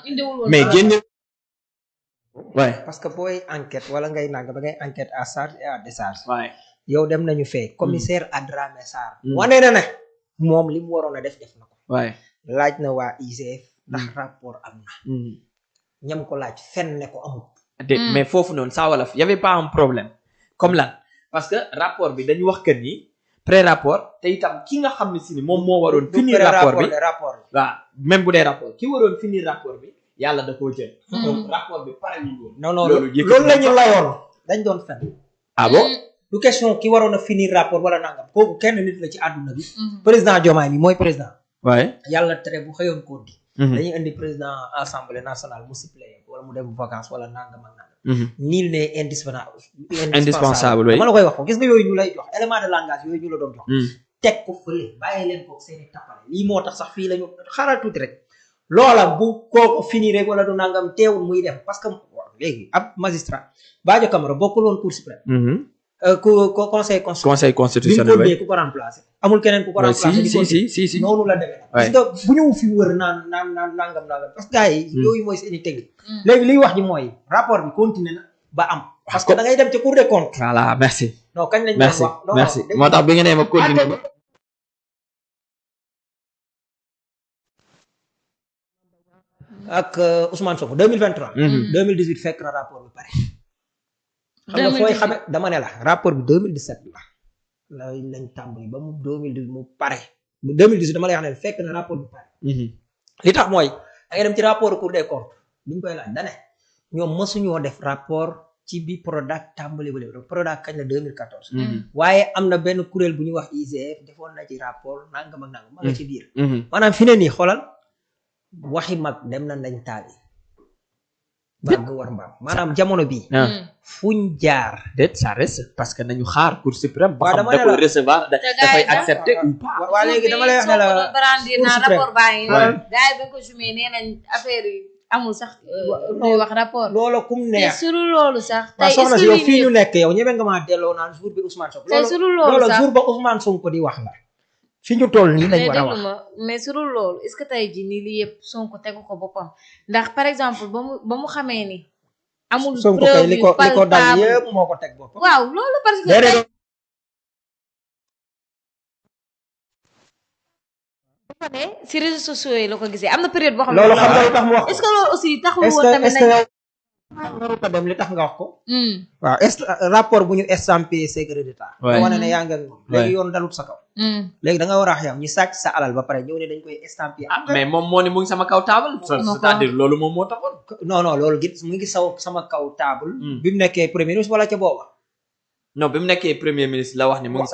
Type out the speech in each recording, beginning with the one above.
indiwul woon mais génne. waay parce que booy enquête wala ngay nanga ba ngay enquête à charge et à décharge. waay yow dem nañu fee commissaire Adramé Sarr. wane na ne moom li mu waroon a def na ko. waay laaj na waa IGF ndax rapport am na. ñam ko laaj fenn ne ko amul. mais foofu noonu saa wala y avait pas un problème comme lan parce que rapport bi dañu wax que ni pré rapport te itam ki nga xam ne si ni moom moo waroon finir rapport bi waaw même bu dee rapport ki waroon finir rapport bi yàlla da koo jël. donc rapport bi pare ñu woon. non non loolu la ñu layoon dañ doon fenn. ah bon du question ki waroon a finir rapport wala nangam kooku kenn nit la ci àdduna bi. président Diomaye mi mooy président. waaye yàlla tere bu xëyoon koo di. dañuy indi président assemblée nationale mu suppléé wala mu dem vacances wala nangam ak nangam. nul n'est indispensable oui dama la koy wax ko gis nga yooyu ñu lay jox élément de langage yooyu ñu la doon jox. teg ko fële bàyyi leen ko seeni tappale lii moo tax sax fii la ñu xaaral tuuti rek. loola bu kooko finir rek wala du nangam teewul muy dem parce que léegi ab magistrat Badio Camara bokkul woon cour suprême. conseil constitutionnel bi ku ko remplacer. amul keneen ku ko remplacer. si noonu la demee. parce que bu ñu fi wër naan nangam parce que gars yi yooyu mooy seeni technique. léegi liy wax ji mooy rapport bi continué na ba am. parce que da ngay dem ca cour des comptes. voilà merci. non kañ lañ merci merci moo tax bi nga nee ma continué ba. ak Ousmane Sonko 2023. 2018 fekk na rapport bi pare. xam nga fooy xame dama ne la rapport bi 2017 la lañ tàmbali ba mu 2018 mu pare. 2018 dama lay wax ne fekk na rapport bi pare. li tax mooy da ngay dem ci rapport Cour des comptes bi ñu koy laaj da ne ñoom mësuñoo def rapport ci bi Prodac tàmbali ba léegi Prodac kañ la 2014. waaye am na benn kuréel bu ñuy wax IGF defoon na ci rapport nangam ak nangam. ma nga ci biir. maanaam fi ne nii xoolal. waxi mag dem na nañ taali bagg war mbaam maanaam jamono bi fuñ jaar déet ça reste parce que nañu xaar cour suprême ba xam dama da koy recevoir dafay accepter ou pas waa léegi dama lay wax ne la brandir naa rapport baa ngi gars yi ba ko jumee nee nañ affaire yi amul sax ñuy wax rapport loolu kum neex te suru loolu sax waaw soxna si yow fii ñu nekk yow ñeme nga maa delloo naan jour bi Ousmane Sonko te suru loolu sax jour ba Ousmane Sonko di wax la fi ñu toll nii lañ war a wax mais su dul loolu est-ce que tey jii nii lii yëpp Sonko tegu ko boppam ndax par exemple ba mu xamee ni amul Sonko kay li ko dal yëpp moo ko teg boppam waaw loolu parce que dafa ne si réseaux sociaux yi la ko gisee am na période boo xam ne loolu xam nga lu tax mu wax est-ce que loolu aussi taxul woon tamit nañ ko dem li tax nga wax ko waaw rapport bu ñu estampé secret d'état wane ne yaa ngi ak moom léegi yoon dalut sa kaw léegi da nga war a xam ñi sàcc sa alal ba pare ñëw ne dañ koy estampé mais moom moo ne mu ngi sama kaw table c'est-à-dire loolu moom moo taxoon non loolu mu ngi sama kaw table bi mu nekkee premier ministre wala ca booba non bi mu nekkee premier ministre la wax ne mu ngi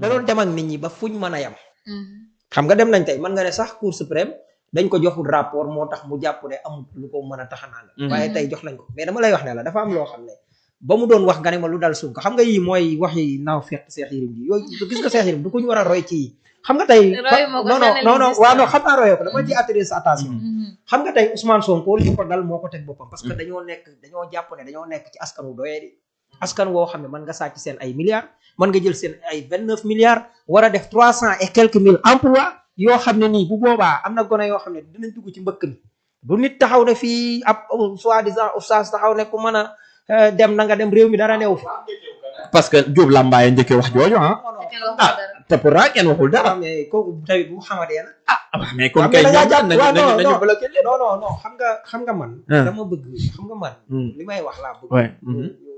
da doon dem ak nit ñi ba fuñ mën a yem xam nga dem nañ tey mën nga ne sax cour suprême dañ ko joxul rapport moo tax mu jàpp ne amul lu ko mën a taxanaan waaye tey jox nañ ko mais dama lay wax ne la dafa am loo xam ne ba mu doon wax nga ne ma lu dal Sonko xam nga yii mooy wax yi naaw fekk Cheikh Yérim ji yooyu gis nga Cheikh Yérim du ko ñu war a roy ci yi xam nga tey non waaw non xam naa royoo ko dama ci attirer sa attention xam nga tey Ousmane Sonko li ko dal moo ko teg boppam parce que dañoo jàpp ne dañoo nekk ci askan wu doyee di askan woo xam ne mën nga sàcc seen ay milliards mën nga jël seen ay 29 milliards war a def 300 et quelques mille emplois yoo xam ne nii bu boobaa am na gone yoo xam ne dinañ dugg ci mbëkk mi du nit taxaw ne fii ab soi-disant oustaz taxaw ne ku mën a dem na nga dem réew mi dara neew fi parce que Diop Lambaye njëkkee wax jooju te pourtant kenn waxul dara mais kooku tamit bu xamadee na mais kon kay nañu bloqué leen non xam nga man dama bëgg xam nga man li may wax laa bëgg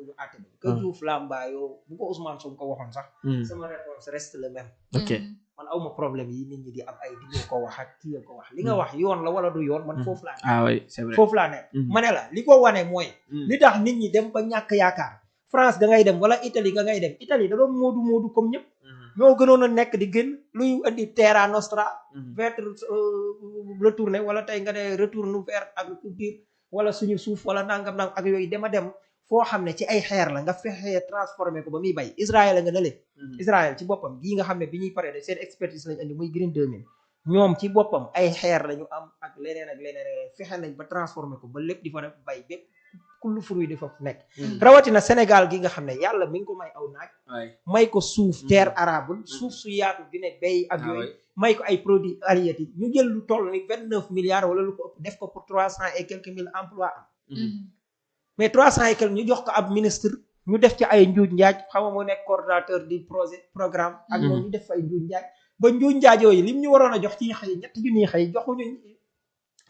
ñu àtte que Diouf Lambaye bu ko Ousmane Sonko ko waxoon sax sama réponse reste le même ok man awma problème yi nit ñi di am ay di ko wax ak kii ko wax li nga wax yoon la wala du yoon man foofu laa ah oui c'est vrai foofu laa nekk ma ne la li ko wane mooy li tax nit ñi dem ba ñàkk yaakaar France ga ngay dem wala Italie ga ngay dem Italie da doon moodu comme ñëpp ñoo gënoon a nekk di gën luy indi terra nostra vers retourner wala tey nga ne retourne vers agriculture wala suñu suuf wala nangam ak yooyu dema dem foo xam ne ci ay xeer la nga fexee transformé ko ba muy bay Israël nga nële Israël ci boppam gii nga xam ne bi ñuy paree de seen expertise lañ andi muy Green 2000 ñoom ci boppam ay xeer lañu am ak leneen fexe nañ ba transformé ko ba lépp di fa def bay bépp kullu fruit di foofu nekk rawatina Sénégal gi nga xam ne yàlla mi ngi ko may aw naaj may ko suuf terre arable suuf su yaatu dina béy ak yooyu may ko ay produits halieutiques ñu jël lu toll ni 29 milliards wala lu ko ëpp def ko pour 300 et quelques mille emplois am mais 300 et quelques ñu jox ko ab ministre ñu def ci ay njuuj njaaj xam nga moo nekk coordonnateur du programme ak moom ñu def ay njuuj njaaj ba njuuj njaaj yooyu lim ñu waroon a jox ci xëy ñetti junniy xëy joxuñu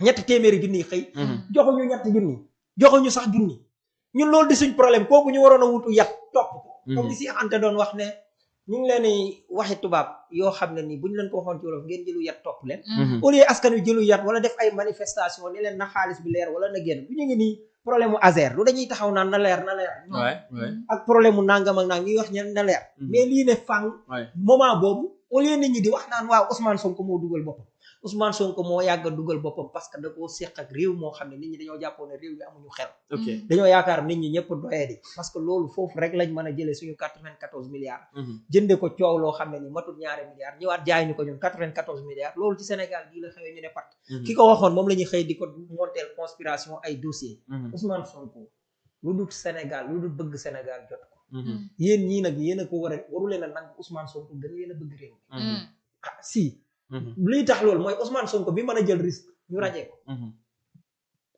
ñetti téeméeri junniy xëy joxuñu ñetti junni joxuñu sax junni ñun loolu di suñ problème kooku ñu waroon a wutu yat topp ko comme li si Anta doon wax ne ñu ngi leen di waxi tubaab yoo xam ne nii bu ñu leen ko waxoon ci wolof ngeen jëlu yat topp leen au lieu askan wi jëlu yat wala def ay manifestation ni leen na xaalis bi leer wala na génn bu ñu ngi nii problème mu Azer lu dañuy taxaw naan na leer ak problème mu nangam ak nang ñuy wax ñen na leer mais lii ne fang moment boobu au lieu nit ñi di wax naan waaw Ousmane Sonko moo dugal boppam Ousmane Sonko moo yàgg a dugal boppam parce que da koo séq ak réew moo xam ne nit ñi dañoo jàppoon ne réew mi amuñu xel dañoo yaakaar nit ñi ñëpp doyee di parce que loolu foofu rek lañ mën a jëlee suñu 94 milliards jënde ko coow loo xam ne ni matul ñaari milliards ñëwaat jaay ñu ko ñun 94 milliards loolu ci Sénégal gii la xewee ñu ne pat ki ko waxoon moom la ñuy xëy di ko monteel conspiration ay dossier Ousmane Sonko lu dul Sénégal lu dul bëgg Sénégal jot ko yéen ñii nag yéen a ko war a waru leen a nangu Ousmane Sonko gën leen a bëgg réew si lii tax loolu mooy Ousmane Sonko bi mën a jël risque ñu rajee ko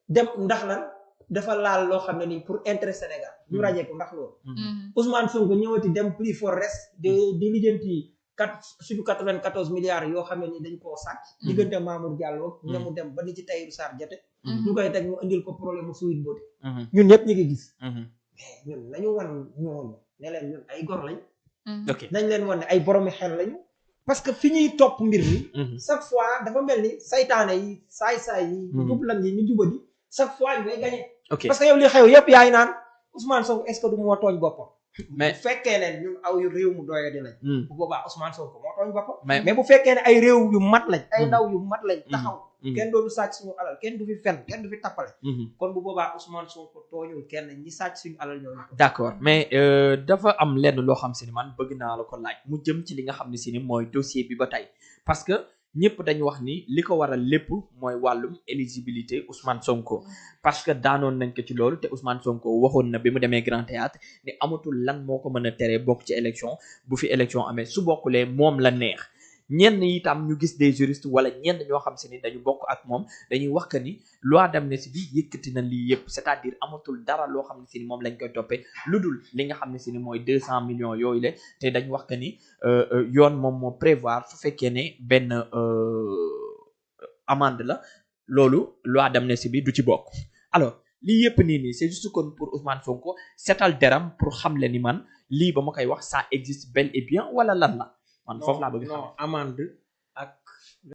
dem ndax lan dafa laal loo xam ne nii pour intérêt Sénégal ñu rajee ko ndax loolu Ousmane Sonko ñëwati dem plus for reste di lijjanti suñu 94 milliards yoo xam ne nii dañ koo sàcc diggante Mamour Diallo ñamu dem ba ni ci Tahirou Sarr jote ñu koy teg ñu indil ko problème mu Sweet Beauté ñun ñëpp ñu ngi gis mais ñun nañu wan ñooñu ne leen ñun ay gor lañ nañ leen wan ne ay boromi xel lañu parce que fi ñuy topp mbir mi chaque fois dafa mel ni saytaane yi saay-saay yi jublan yi ñu jubadi chaque fois ñu ngay gagné parce que yow li xew yëpp yaay naan Ousmane Sonko est-ce que du moo tooñ boppam mais bu fekkee ne ñun aw réew mu doye di lañ bu boobaa Ousmane Sonko moo tooñ boppam mais bu fekkee ne ay réew yu mat lañ ay ndaw yu mat lañ taxaw kenn doonu sàcc suñu alal kenn du fi fen kenn du fi tappale kon bu boobaa Ousmane Sonko tooñul kenn ñi sàcc suñu alal ñooñu d'accord mais dafa am lenn loo xam si ni man bëgg naa la ko laaj mu jëm ci li nga xam ne si ni mooy dossier bi ba tey parce que ñëpp dañu wax ni li ko waral lépp mooy wàllum éligibilité Ousmane Sonko parce que daanoon nañ ko ci loolu te Ousmane Sonko waxoon na bi mu demee Grand Théâtre ni amatul lan moo ko mën a teree bokk ci élection bu fi élection amee su bokkulee moom la neex ñenn itam ñu gis des juristes wala ñenn ñoo xam si ni dañu bokk ak moom dañuy wax que ni loi d'amnistie bi yëkkati na lii yëpp c'est-à-dire amatul dara loo xam ne si ni moom lañ koy toppee lu dul li nga xam ne si ni mooy 200 millions yooyu la te dañ wax que ni yoon moom moo prévoir su fekkee ne benn amende la loolu loi d'amnistie bi du ci bokk alors lii yëpp nii c'est juste kon pour Ousmane Sonko setal deram pour xam le ni man lii ba ma koy wax ça existe bel et bien wala lan la man foofu laa bëgg non amende ak